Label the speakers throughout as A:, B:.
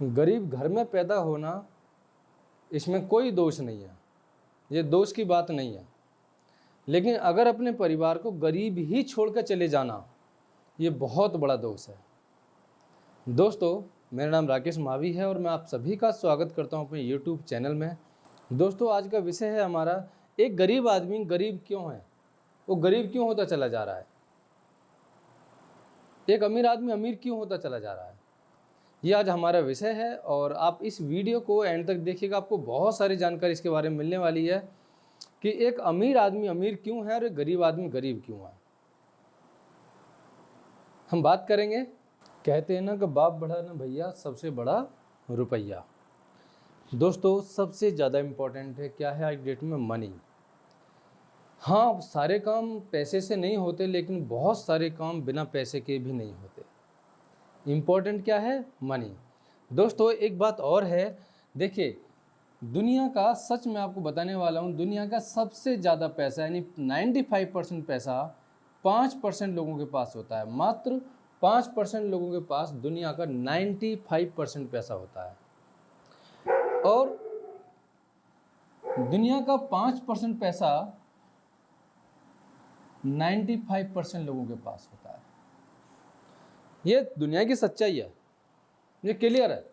A: गरीब घर में पैदा होना इसमें कोई दोष नहीं है, ये दोष की बात नहीं है। लेकिन अगर अपने परिवार को गरीब ही छोड़कर चले जाना, ये बहुत बड़ा दोष है। दोस्तों, मेरा नाम राकेश मावी है और मैं आप सभी का स्वागत करता हूं अपने YouTube चैनल में। दोस्तों, आज का विषय है हमारा, एक गरीब आदमी गरीब क्यों है, वो गरीब क्यों होता चला जा रहा है। एक अमीर आदमी अमीर क्यों होता चला जा रहा है, ये आज हमारा विषय है। और आप इस वीडियो को एंड तक देखिएगा, आपको बहुत सारी जानकारी इसके बारे में मिलने वाली है कि एक अमीर आदमी अमीर क्यों है और एक गरीब आदमी गरीब क्यों है। हम बात करेंगे, कहते हैं ना कि बाप बड़ा ना भैया, सबसे बड़ा रुपया। दोस्तों, सबसे ज़्यादा इम्पोर्टेंट है क्या है आज डेट में, मनी। हाँ, सारे काम पैसे से नहीं होते, लेकिन बहुत सारे काम बिना पैसे के भी नहीं होते। इम्पोर्टेंट क्या है, मनी। दोस्तों, एक बात और है, देखिए दुनिया का, सच में आपको बताने वाला हूँ, दुनिया का सबसे ज़्यादा पैसा यानी 95% पैसा 5% लोगों के पास होता है। मात्र 5% लोगों के पास दुनिया का 95% पैसा होता है। और दुनिया का 5% पैसा 95% लोगों के पास होता है। ये दुनिया की सच्चाई है, ये क्लियर है।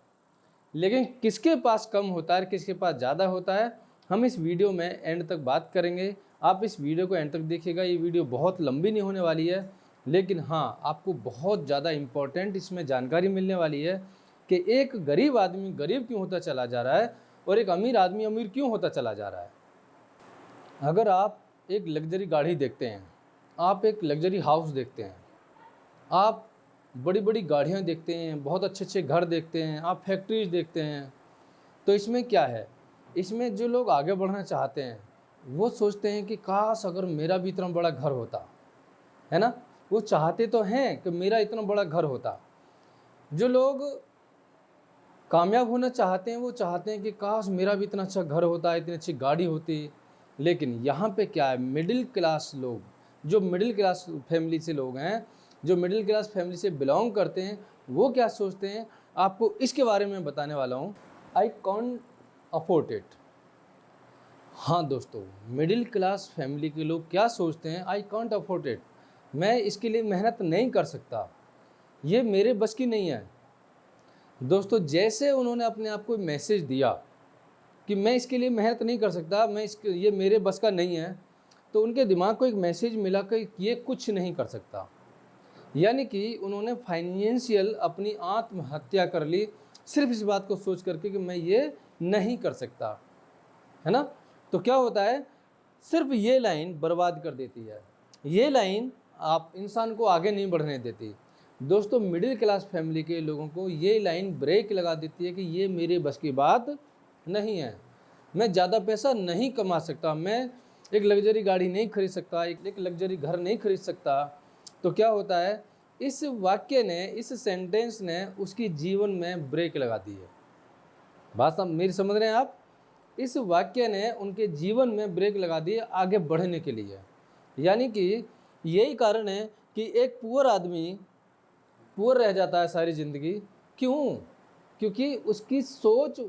A: लेकिन किसके पास कम होता है, किसके पास ज़्यादा होता है, हम इस वीडियो में एंड तक बात करेंगे। आप इस वीडियो को एंड तक देखिएगा। ये वीडियो बहुत लंबी नहीं होने वाली है, लेकिन हाँ, आपको बहुत ज़्यादा इम्पोर्टेंट इसमें जानकारी मिलने वाली है कि एक गरीब आदमी गरीब क्यों होता चला जा रहा है और एक अमीर आदमी अमीर क्यों होता चला जा रहा है। अगर आप एक लग्जरी गाड़ी देखते हैं, आप एक लग्जरी हाउस देखते हैं, आप बड़ी बड़ी गाड़ियाँ देखते हैं, बहुत अच्छे अच्छे घर देखते हैं, आप फैक्ट्रीज देखते हैं, तो इसमें क्या है, इसमें जो लोग आगे बढ़ना चाहते हैं वो सोचते हैं कि काश अगर मेरा भी इतना बड़ा घर होता, है ना। वो चाहते तो हैं कि मेरा इतना बड़ा घर होता। जो लोग कामयाब होना चाहते हैं वो चाहते हैं कि काश मेरा भी इतना अच्छा घर होता, इतनी अच्छी गाड़ी होती। लेकिन यहाँ पे क्या है, मिडिल क्लास लोग, जो मिडिल क्लास फैमिली से लोग हैं, जो मिडिल क्लास फैमिली से बिलोंग करते हैं, वो क्या सोचते हैं, आपको इसके बारे में बताने वाला हूँ। I can't afford it. हाँ दोस्तों, मिडिल क्लास फैमिली के लोग क्या सोचते हैं, आई कॉन्ट अफोर्ड इट, मैं इसके लिए मेहनत नहीं कर सकता, ये मेरे बस की नहीं है। दोस्तों, जैसे उन्होंने अपने आप को मैसेज दिया कि मैं इसके लिए मेहनत नहीं कर सकता, ये मेरे बस का नहीं है, तो उनके दिमाग को एक मैसेज मिला कि ये कुछ नहीं कर सकता। यानी कि उन्होंने फाइनेंशियल अपनी आत्महत्या कर ली, सिर्फ इस बात को सोच करके कि मैं ये नहीं कर सकता, है ना। तो क्या होता है, सिर्फ ये लाइन बर्बाद कर देती है, ये लाइन आप इंसान को आगे नहीं बढ़ने देती। दोस्तों, मिडिल क्लास फैमिली के लोगों को ये लाइन ब्रेक लगा देती है कि ये मेरे बस की बात नहीं है, मैं ज़्यादा पैसा नहीं कमा सकता, मैं एक लग्जरी गाड़ी नहीं खरीद सकता, एक लग्जरी घर नहीं खरीद सकता। तो क्या होता है, इस वाक्य ने, इस सेंटेंस ने उसकी जीवन में ब्रेक लगा दी है। बात मेरी समझ रहे हैं आप, इस वाक्य ने उनके जीवन में ब्रेक लगा दी है आगे बढ़ने के लिए। यानी कि यही कारण है कि एक पुअर आदमी पुअर रह जाता है सारी ज़िंदगी। क्यों? क्योंकि उसकी सोच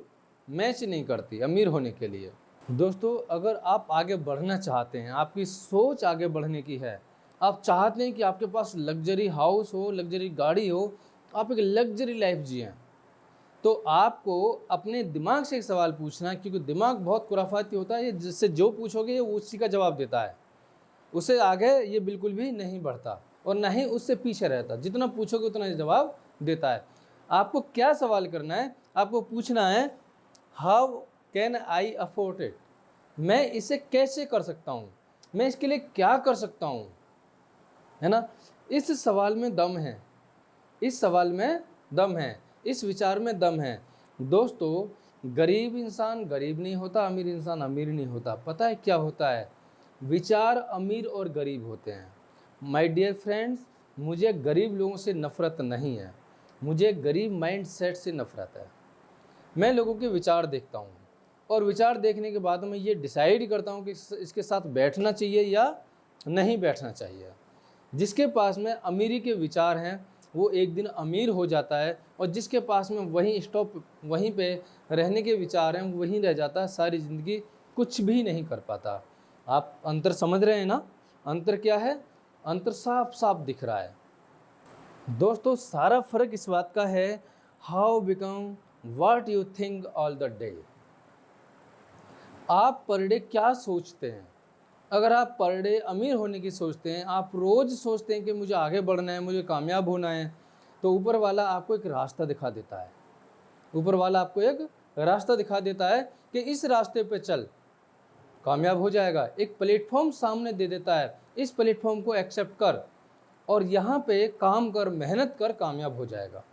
A: मैच नहीं करती अमीर होने के लिए। दोस्तों, अगर आप आगे बढ़ना चाहते हैं, आपकी सोच आगे बढ़ने की है, आप चाहते हैं कि आपके पास लग्जरी हाउस हो, लग्जरी गाड़ी हो, आप एक लग्जरी लाइफ जिएं, तो आपको अपने दिमाग से एक सवाल पूछना है, क्योंकि दिमाग बहुत खुराफाती होता है, ये जिससे जो पूछोगे ये उसी का जवाब देता है, उससे आगे ये बिल्कुल भी नहीं बढ़ता और ना ही उससे पीछे रहता। जितना पूछोगे उतना जवाब देता है। आपको क्या सवाल करना है, आपको पूछना है, how can I afford it, मैं इसे कैसे कर सकता हूँ, मैं इसके लिए क्या कर सकता हूँ, है ना। इस सवाल में दम है, इस सवाल में दम है, इस विचार में दम है। दोस्तों, गरीब इंसान गरीब नहीं होता, अमीर इंसान अमीर नहीं होता। पता है क्या होता है, विचार अमीर और गरीब होते हैं। माय डियर फ्रेंड्स, मुझे गरीब लोगों से नफ़रत नहीं है, मुझे गरीब माइंड सेट से नफ़रत है। मैं लोगों के विचार देखता हूँ और विचार देखने के बाद मैं ये डिसाइड करता हूँ कि इसके साथ बैठना चाहिए या नहीं बैठना चाहिए। जिसके पास में अमीरी के विचार हैं, वो एक दिन अमीर हो जाता है, और जिसके पास में वहीं पे रहने के विचार हैं वहीं रह जाता है, सारी ज़िंदगी कुछ भी नहीं कर पाता। आप अंतर समझ रहे हैं ना? अंतर क्या है? अंतर साफ साफ दिख रहा है दोस्तों। सारा फर्क इस बात का है, how become what you think all the day. आप पर डे क्या सोचते हैं? अगर आप पर डे अमीर होने की सोचते हैं, आप रोज़ सोचते हैं कि मुझे आगे बढ़ना है, मुझे कामयाब होना है, तो ऊपर वाला आपको एक रास्ता दिखा देता है। ऊपर वाला आपको एक रास्ता दिखा देता है कि इस रास्ते पे चल, कामयाब हो जाएगा। एक प्लेटफॉर्म सामने दे देता है, इस प्लेटफॉर्म को एक्सेप्ट कर और यहाँ पे काम कर, मेहनत कर, कामयाब हो जाएगा,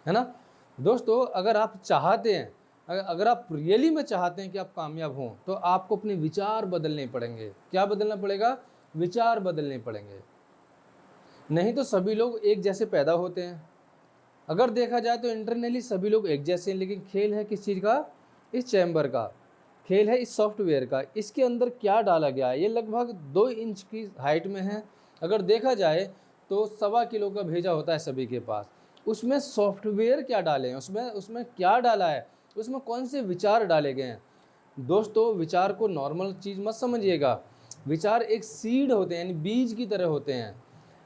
A: है ना दोस्तों। अगर आप चाहते हैं, अगर आप रियली में चाहते हैं कि आप कामयाब हों, तो आपको अपने विचार बदलने पड़ेंगे। क्या बदलना पड़ेगा? विचार बदलने पड़ेंगे। नहीं तो सभी लोग एक जैसे पैदा होते हैं। अगर देखा जाए तो इंटरनली सभी लोग एक जैसे हैं, लेकिन खेल है किस चीज़ का? इस चैम्बर का, खेल है इस सॉफ्टवेयर का। इसके अंदर क्या डाला गया है? ये लगभग 2 इंच की हाइट में है। अगर देखा जाए तो 1.25 किलो का भेजा होता है सभी के पास। उसमें सॉफ्टवेयर क्या डाले हैं, उसमें क्या डाला है, उसमें कौन से विचार डाले गए हैं? दोस्तों, विचार को नॉर्मल चीज़ मत समझिएगा। विचार एक सीड होते हैं, यानी बीज की तरह होते हैं।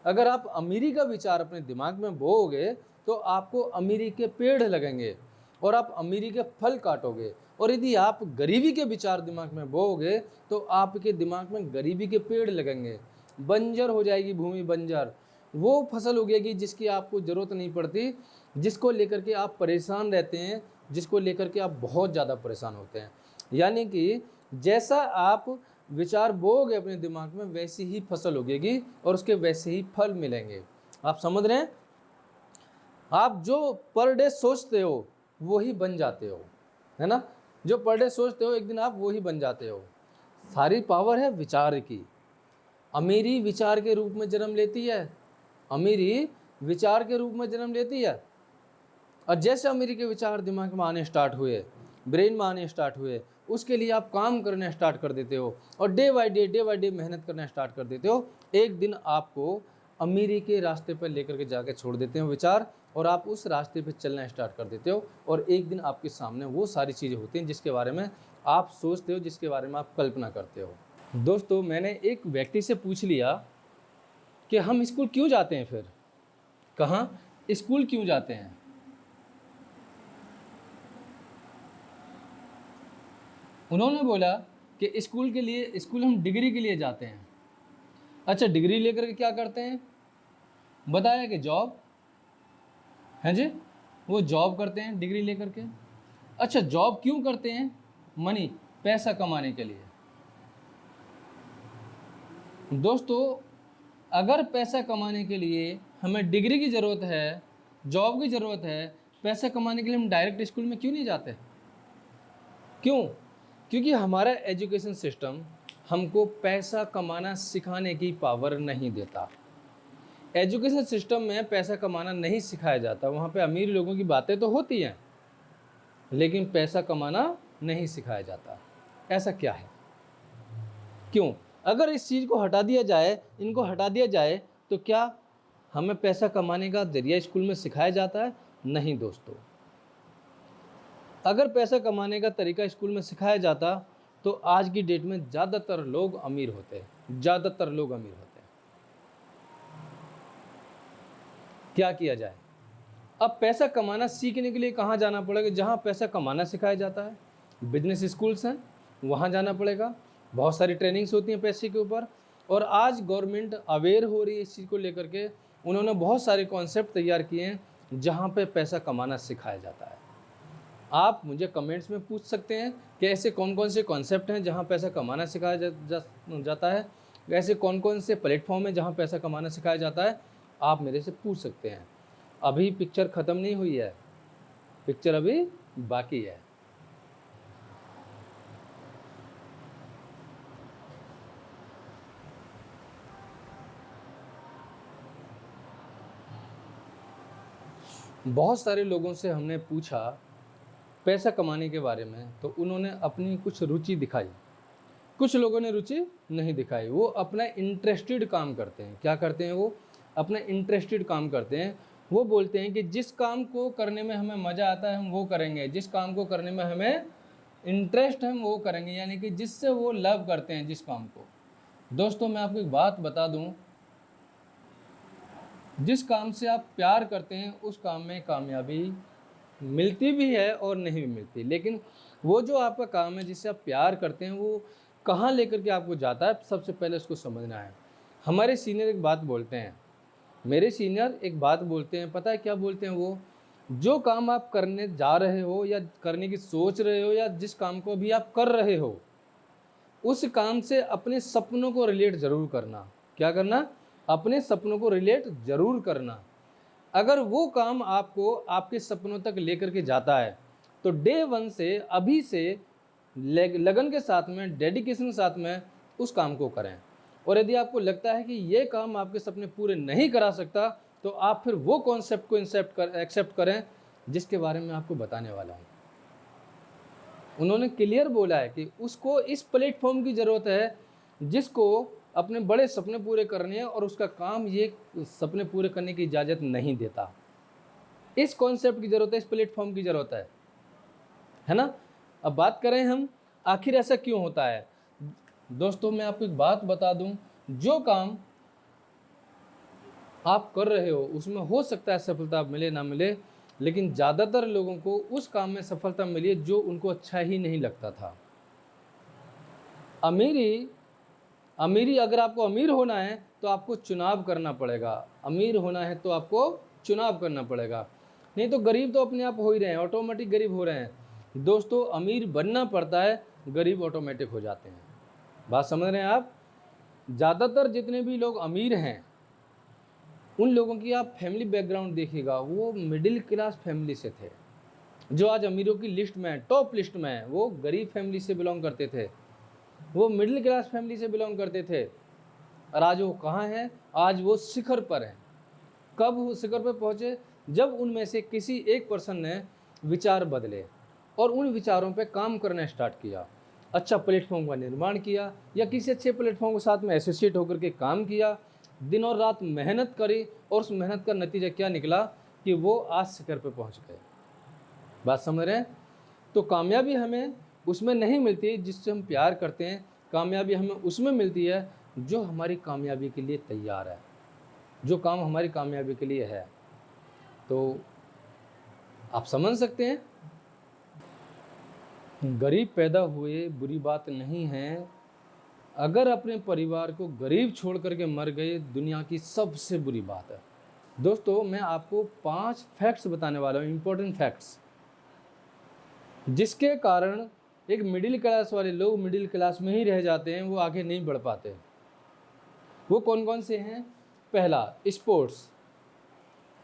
A: अगर आप अमीरी का विचार अपने दिमाग में बोओगे तो आपको अमीरी के पेड़ लगेंगे और आप अमीरी के फल काटोगे। और यदि आप गरीबी के विचार दिमाग में बोओगे तो आपके दिमाग में गरीबी के पेड़ लगेंगे। बंजर हो जाएगी भूमि, बंजर। वो फसल उगेगी जिसकी आपको ज़रूरत नहीं पड़ती, जिसको लेकर के आप परेशान रहते हैं, जिसको लेकर के आप बहुत ज़्यादा परेशान होते हैं। यानी कि जैसा आप विचार बोओगे अपने दिमाग में, वैसी ही फसल उगेगी और उसके वैसे ही फल मिलेंगे। आप समझ रहे हैं? आप जो पर डे सोचते हो वो ही बन जाते हो, है ना? जो पर डे सोचते हो एक दिन आप वो ही बन जाते हो। सारी पावर है विचार की। अमीरी विचार के रूप में जन्म लेती है, अमीरी विचार के रूप में जन्म लेती है। और जैसे अमीरी के विचार दिमाग में आने स्टार्ट हुए, ब्रेन में आने स्टार्ट हुए, उसके लिए आप काम करना स्टार्ट कर देते हो और डे बाय डे मेहनत करना स्टार्ट कर देते हो। एक दिन आपको अमीरी के रास्ते पर लेकर के जाकर छोड़ देते हो विचार, और आप उस रास्ते पर चलना स्टार्ट कर देते हो। और एक दिन आपके सामने वो सारी चीज़ें होती हैं जिसके बारे में आप सोचते हो, जिसके बारे में आप कल्पना करते हो। दोस्तों, मैंने एक व्यक्ति से पूछ लिया कि हम स्कूल क्यों जाते हैं, फिर कहाँ स्कूल क्यों जाते हैं? उन्होंने बोला कि स्कूल हम डिग्री के लिए जाते हैं। अच्छा, डिग्री लेकर के क्या करते हैं? बताया कि जॉब है जी, वो जॉब करते हैं डिग्री लेकर के। अच्छा, जॉब क्यों करते हैं? मनी, पैसा कमाने के लिए। दोस्तों, अगर पैसा कमाने के लिए हमें डिग्री की ज़रूरत है, जॉब की ज़रूरत है, पैसा कमाने के लिए हम डायरेक्ट स्कूल में क्यों नहीं जाते? क्यों? क्योंकि हमारा एजुकेशन सिस्टम हमको पैसा कमाना सिखाने की पावर नहीं देता। एजुकेशन सिस्टम में पैसा कमाना नहीं सिखाया जाता। वहाँ पे अमीर लोगों की बातें तो होती हैं, लेकिन पैसा कमाना नहीं सिखाया जाता। ऐसा क्या है? क्यों? अगर इस चीज़ को हटा दिया जाए, इनको हटा दिया जाए, तो क्या हमें पैसा कमाने का जरिया स्कूल में सिखाया जाता है? नहीं दोस्तों। अगर पैसा कमाने का तरीका स्कूल में सिखाया जाता तो आज की डेट में ज़्यादातर लोग अमीर होते हैं, ज़्यादातर लोग अमीर होते हैं। क्या किया जाए? अब पैसा कमाना सीखने के लिए कहाँ जाना पड़ेगा? जहाँ पैसा कमाना सिखाया जाता है, बिजनेस स्कूल्स हैं, वहाँ जाना पड़ेगा। बहुत सारी ट्रेनिंग्स होती हैं पैसे के ऊपर, और आज गवर्नमेंट अवेयर हो रही है इस चीज़ को लेकर के। उन्होंने बहुत सारे कॉन्सेप्ट तैयार किए हैं जहाँ पे पैसा कमाना सिखाया जाता है। आप मुझे कमेंट्स में पूछ सकते हैं कि ऐसे कौन कौन से कॉन्सेप्ट हैं जहाँ पैसा कमाना सिखाया जाता है, ऐसे कौन कौन से प्लेटफॉर्म हैं जहाँ पैसा कमाना सिखाया जाता है। आप मेरे से पूछ सकते हैं। अभी पिक्चर ख़त्म नहीं हुई है, पिक्चर अभी बाकी है। बहुत सारे लोगों से हमने पूछा पैसा कमाने के बारे में, तो उन्होंने अपनी कुछ रुचि दिखाई, कुछ लोगों ने रुचि नहीं दिखाई। वो अपना इंटरेस्टेड काम करते हैं। क्या करते हैं? वो अपना इंटरेस्टेड काम करते हैं। वो बोलते हैं कि जिस काम को करने में हमें मज़ा आता है हम वो करेंगे, जिस काम को करने में हमें इंटरेस्ट है हम वो करेंगे, यानी कि जिससे वो लव करते हैं जिस काम को। दोस्तों मैं आपको एक बात बता दूं, जिस काम से आप प्यार करते हैं उस काम में कामयाबी मिलती भी है और नहीं भी मिलती, लेकिन वो जो आपका काम है जिससे आप प्यार करते हैं वो कहाँ लेकर के आपको जाता है, सबसे पहले उसको समझना है। हमारे सीनियर एक बात बोलते हैं, मेरे सीनियर एक बात बोलते हैं, पता है क्या बोलते हैं वो? जो काम आप करने जा रहे हो या करने की सोच रहे हो या जिस काम को अभी आप कर रहे हो, उस काम से अपने सपनों को रिलेट ज़रूर करना। क्या करना? अपने सपनों को रिलेट ज़रूर करना। अगर वो काम आपको आपके सपनों तक लेकर के जाता है तो डे वन से, अभी से लगन के साथ में, डेडिकेशन के साथ में उस काम को करें। और यदि आपको लगता है कि ये काम आपके सपने पूरे नहीं करा सकता तो आप फिर वो कॉन्सेप्ट को एक्सेप्ट करें जिसके बारे में आपको बताने वाला हूँ। उन्होंने क्लियर बोला है कि उसको इस प्लेटफॉर्म की ज़रूरत है जिसको अपने बड़े सपने पूरे करने हैं और उसका काम ये सपने पूरे करने की इजाज़त नहीं देता। इस कॉन्सेप्ट की ज़रूरत है, इस प्लेटफॉर्म की ज़रूरत है ना। अब बात करें हम, आखिर ऐसा क्यों होता है? दोस्तों मैं आपको एक बात बता दूं, जो काम आप कर रहे हो उसमें हो सकता है सफलता मिले ना मिले, लेकिन ज़्यादातर लोगों को उस काम में सफलता मिली है जो उनको अच्छा ही नहीं लगता था। अमीरी अगर आपको अमीर होना है तो आपको चुनाव करना पड़ेगा। अमीर होना है तो आपको चुनाव करना पड़ेगा, नहीं तो गरीब तो अपने आप हो ही रहे हैं, ऑटोमेटिक गरीब हो रहे हैं। दोस्तों अमीर बनना पड़ता है, गरीब ऑटोमेटिक हो जाते हैं। बात समझ रहे हैं आप? ज़्यादातर जितने भी लोग अमीर हैं उन लोगों की आप फैमिली बैकग्राउंड देखिएगा, वो मिडिल क्लास फैमिली से थे। जो आज अमीरों की लिस्ट में, टॉप लिस्ट में है, वो गरीब फैमिली से बिलोंग करते थे, वो मिडिल क्लास फैमिली से बिलोंग करते थे। और आज वो कहाँ हैं? आज वो शिखर पर हैं। कब वो शिखर पर पहुँचे? जब उनमें से किसी एक पर्सन ने विचार बदले और उन विचारों पे काम करना स्टार्ट किया, अच्छा प्लेटफॉर्म का निर्माण किया या किसी अच्छे प्लेटफॉर्म के साथ में एसोसिएट होकर के काम किया, दिन और रात मेहनत करी और उस मेहनत का नतीजा क्या निकला कि वो आज शिखर पे पहुंच गए। बात समझ रहे हैं? तो कामयाबी हमें उसमें नहीं मिलती जिससे हम प्यार करते हैं, कामयाबी हमें उसमें मिलती है जो हमारी कामयाबी के लिए तैयार है, जो काम हमारी कामयाबी के लिए है। तो आप समझ सकते हैं, गरीब पैदा हुए बुरी बात नहीं है, अगर अपने परिवार को गरीब छोड़ करके मर गए दुनिया की सबसे बुरी बात है। दोस्तों मैं आपको 5 फैक्ट्स बताने वाला हूँ, इंपॉर्टेंट फैक्ट्स, जिसके कारण एक मिडिल क्लास वाले लोग मिडिल क्लास में ही रह जाते हैं, वो आगे नहीं बढ़ पाते। वो कौन कौन से हैं? पहला, स्पोर्ट्स।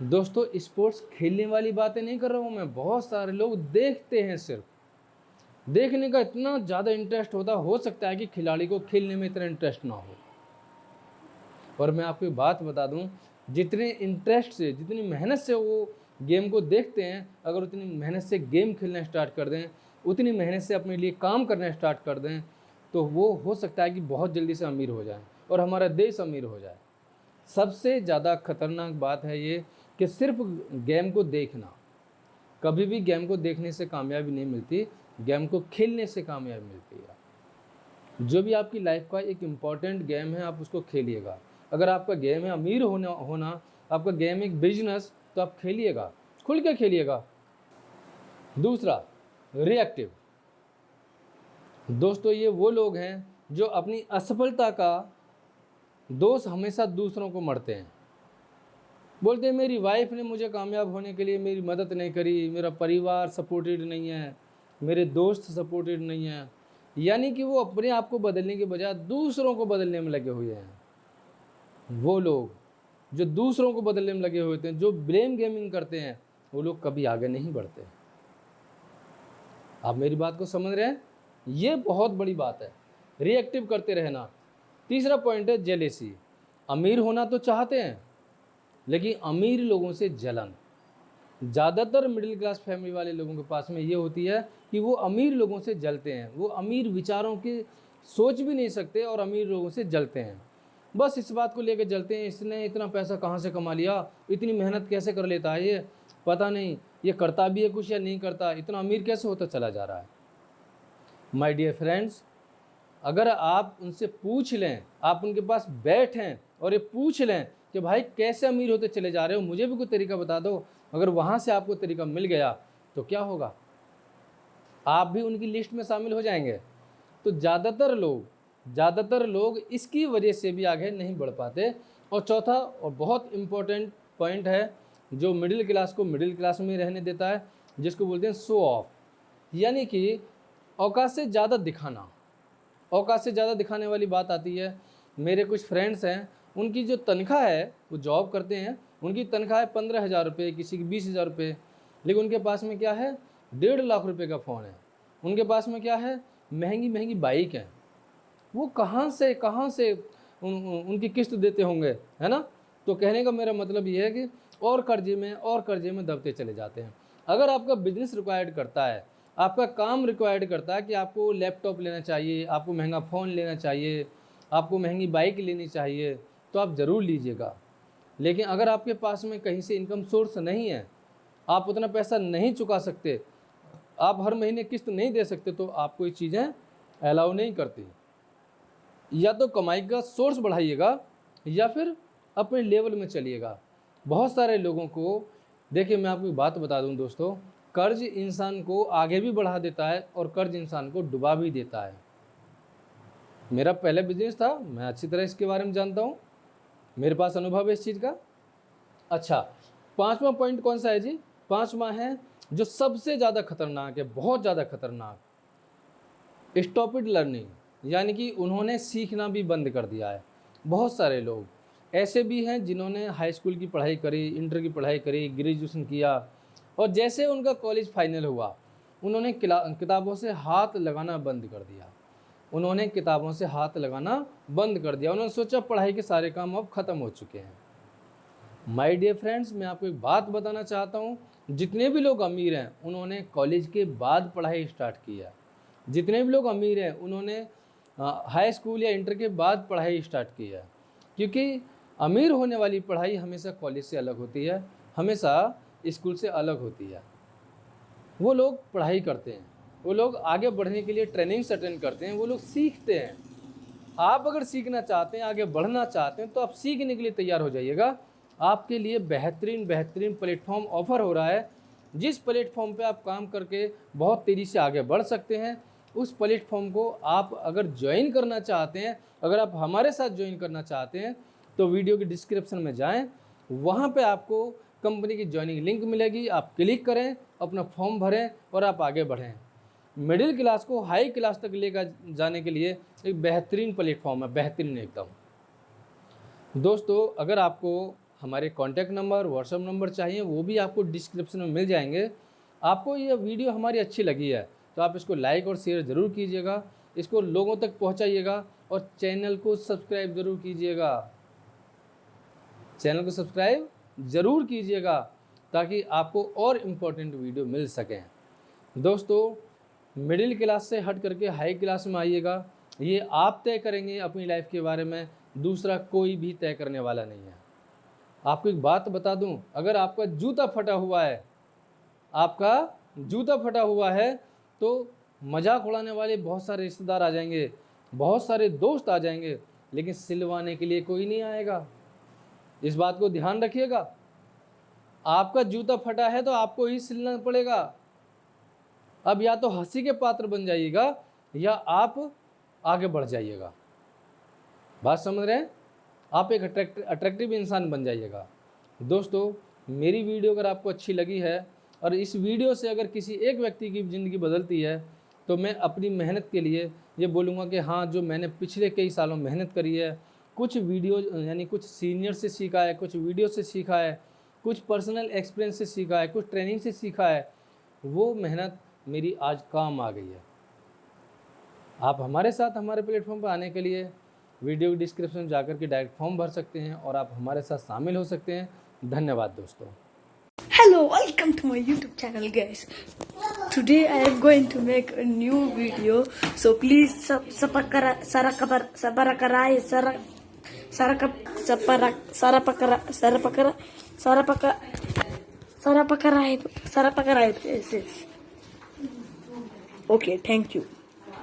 A: दोस्तों स्पोर्ट्स खेलने वाली बातें नहीं कर रहा हूँ मैं, बहुत सारे लोग देखते हैं, सिर्फ देखने का इतना ज़्यादा इंटरेस्ट होता, हो सकता है कि खिलाड़ी को खेलने में इतना इंटरेस्ट ना हो। और मैं आपको एक बात बता दूं, जितने इंटरेस्ट से, जितनी मेहनत से वो गेम को देखते हैं, अगर उतनी मेहनत से गेम खेलना स्टार्ट कर दें, उतनी मेहनत से अपने लिए काम करना स्टार्ट कर दें, तो वो हो सकता है कि बहुत जल्दी से अमीर हो जाए और हमारा देश अमीर हो जाए। सबसे ज़्यादा खतरनाक बात है ये कि सिर्फ गेम को देखना, कभी भी गेम को देखने से कामयाबी नहीं मिलती, गेम को खेलने से कामयाबी मिलती है। जो भी आपकी लाइफ का एक इम्पॉर्टेंट गेम है आप उसको खेलिएगा। अगर आपका गेम है अमीर होना, आपका गेम एक बिजनेस, तो आप खेलिएगा, खुल के खेलिएगा। दूसरा, रिएक्टिव। दोस्तों ये वो लोग हैं जो अपनी असफलता का दोष हमेशा दूसरों को मढ़ते हैं। बोलते हैं मेरी वाइफ ने मुझे कामयाब होने के लिए मेरी मदद नहीं करी, मेरा परिवार सपोर्टेड नहीं है, मेरे दोस्त सपोर्टेड नहीं है। यानी कि वो अपने आप को बदलने के बजाय दूसरों को बदलने में लगे हुए हैं। वो लोग जो दूसरों को बदलने में लगे हुए हैं, जो ब्लेम गेमिंग करते हैं, वो लोग कभी आगे नहीं बढ़ते। आप मेरी बात को समझ रहे हैं? ये बहुत बड़ी बात है, रिएक्टिव करते रहना। तीसरा पॉइंट है जेलेसी। अमीर होना तो चाहते हैं लेकिन अमीर लोगों से जलन। ज़्यादातर मिडिल क्लास फैमिली वाले लोगों के पास में ये होती है कि वो अमीर लोगों से जलते हैं, वो अमीर विचारों की सोच भी नहीं सकते और अमीर लोगों से जलते हैं। बस इस बात को लेकर जलते हैं, इसने इतना पैसा कहाँ से कमा लिया, इतनी मेहनत कैसे कर लेता है, ये पता नहीं ये करता भी है कुछ या नहीं करता, इतना अमीर कैसे होता चला जा रहा है। माय डियर फ्रेंड्स, अगर आप उनसे पूछ लें, आप उनके पास बैठें और ये पूछ लें कि भाई कैसे अमीर होते चले जा रहे हो, मुझे भी कोई तरीका बता दो, अगर वहाँ से आपको तरीका मिल गया तो क्या होगा, आप भी उनकी लिस्ट में शामिल हो जाएंगे। तो ज़्यादातर लोग इसकी वजह से भी आगे नहीं बढ़ पाते। और चौथा और बहुत इम्पोर्टेंट पॉइंट है जो मिडिल क्लास को मिडिल क्लास में रहने देता है, जिसको बोलते हैं शो ऑफ, यानी कि औकात से ज़्यादा दिखाना। औकात से ज़्यादा दिखाने वाली बात आती है, मेरे कुछ फ्रेंड्स हैं, उनकी जो तनख्वाह है, वो जॉब करते हैं, उनकी तनख्वाह है 15,000 रुपये, किसी की 20,000 रुपये, लेकिन उनके पास में क्या है, 1.5 लाख रुपए का फ़ोन है, उनके पास में क्या है, महंगी महंगी बाइक है। वो कहाँ से उनकी किस्त देते होंगे, है ना। तो कहने का मेरा मतलब ये है कि और कर्जे में दबते चले जाते हैं। अगर आपका बिजनेस रिक्वायर्ड करता है, आपका काम रिक्वायर्ड करता है कि आपको लैपटॉप लेना चाहिए, आपको महंगा फ़ोन लेना चाहिए, आपको महंगी बाइक लेनी चाहिए, तो आप ज़रूर लीजिएगा। लेकिन अगर आपके पास में कहीं से इनकम सोर्स नहीं है, आप उतना पैसा नहीं चुका सकते, आप हर महीने किस्त नहीं दे सकते, तो आपको ये चीज़ें अलाउ नहीं करती। या तो कमाई का सोर्स बढ़ाइएगा या फिर अपने लेवल में चलिएगा। बहुत सारे लोगों को देखिए, मैं आपको एक बात बता दूं दोस्तों, कर्ज इंसान को आगे भी बढ़ा देता है और कर्ज इंसान को डुबा भी देता है। मेरा पहले बिजनेस था, मैं अच्छी तरह इसके बारे में जानता हूँ, मेरे पास अनुभव है इस चीज़ का। अच्छा, 5वां पॉइंट कौन सा है जी? 5वां है जो सबसे ज़्यादा खतरनाक है, बहुत ज़्यादा खतरनाक, स्टॉपिड लर्निंग, यानी कि उन्होंने सीखना भी बंद कर दिया है। बहुत सारे लोग ऐसे भी हैं जिन्होंने हाई स्कूल की पढ़ाई करी, इंटर की पढ़ाई करी, ग्रेजुएशन किया, और जैसे उनका कॉलेज फाइनल हुआ, उन्होंने किताबों से हाथ लगाना बंद कर दिया। उन्होंने सोचा पढ़ाई के सारे काम अब ख़त्म हो चुके हैं। माय डियर फ्रेंड्स, मैं आपको एक बात बताना चाहता हूँ, जितने भी लोग अमीर हैं उन्होंने कॉलेज के बाद पढ़ाई स्टार्ट किया। जितने भी लोग अमीर हैं उन्होंने हाई स्कूल या इंटर के बाद पढ़ाई स्टार्ट किया, क्योंकि अमीर होने वाली पढ़ाई हमेशा कॉलेज से अलग होती है, हमेशा स्कूल से अलग होती है। वो लोग पढ़ाई करते हैं, वो लोग आगे बढ़ने के लिए ट्रेनिंग्स अटेंड करते हैं, वो लोग सीखते हैं। आप अगर सीखना चाहते हैं, आगे बढ़ना चाहते हैं, तो आप सीखने के लिए तैयार हो जाइएगा। आपके लिए बेहतरीन प्लेटफॉर्म ऑफ़र हो रहा है, जिस प्लेटफॉर्म पे आप काम करके बहुत तेज़ी से आगे बढ़ सकते हैं। उस प्लेटफॉर्म को आप अगर ज्वाइन करना चाहते हैं, अगर आप हमारे साथ ज्वाइन करना चाहते हैं, तो वीडियो के डिस्क्रिप्शन में जाएं, वहाँ पे आपको कंपनी की ज्वाइनिंग लिंक मिलेगी, आप क्लिक करें, अपना फॉर्म भरें और आप आगे बढ़ें। मिडिल क्लास को हाई क्लास तक लेकर जाने के लिए एक बेहतरीन प्लेटफॉर्म है, बेहतरीन एकदम। दोस्तों, अगर आपको हमारे कॉन्टैक्ट नंबर, व्हाट्सएप नंबर चाहिए, वो भी आपको डिस्क्रिप्शन में मिल जाएंगे। आपको ये वीडियो हमारी अच्छी लगी है तो आप इसको लाइक और शेयर ज़रूर कीजिएगा, इसको लोगों तक पहुंचाइएगा और चैनल को सब्सक्राइब ज़रूर कीजिएगा। चैनल को सब्सक्राइब ज़रूर कीजिएगा ताकि आपको और इम्पोर्टेंट वीडियो मिल सकें। दोस्तों, मिडिल क्लास से हट करके हाई क्लास में आइएगा, ये आप तय करेंगे अपनी लाइफ के बारे में, दूसरा कोई भी तय करने वाला नहीं है। आपको एक बात बता दूं, अगर आपका जूता फटा हुआ है तो मजाक उड़ाने वाले बहुत सारे रिश्तेदार आ जाएंगे, बहुत सारे दोस्त आ जाएंगे, लेकिन सिलवाने के लिए कोई नहीं आएगा। इस बात को ध्यान रखिएगा। आपका जूता फटा है तो आपको ही सिलना पड़ेगा। अब या तो हंसी के पात्र बन जाइएगा या आप आगे बढ़ जाइएगा। बात समझ रहे हैं? आप एक अट्रैक्टिव इंसान बन जाइएगा। दोस्तों, मेरी वीडियो अगर आपको अच्छी लगी है और इस वीडियो से अगर किसी एक व्यक्ति की ज़िंदगी बदलती है, तो मैं अपनी मेहनत के लिए ये बोलूँगा कि हाँ, जो मैंने पिछले कई सालों मेहनत करी है, कुछ वीडियो यानी कुछ सीनियर से सीखा है, कुछ वीडियो से सीखा है, कुछ पर्सनल एक्सपीरियंस से सीखा है, कुछ ट्रेनिंग से सीखा है, वो मेहनत मेरी आज काम आ गई है। आप हमारे साथ हमारे प्लेटफॉर्म पर आने के लिए वीडियो की डिस्क्रिप्शन में जाकर के डायरेक्ट फॉर्म भर सकते हैं और आप हमारे साथ शामिल हो सकते हैं। धन्यवाद दोस्तों।
B: Hello, welcome to my YouTube channel, guys. Today I am going to make a new Sarapakara. Yes. Okay, thank you.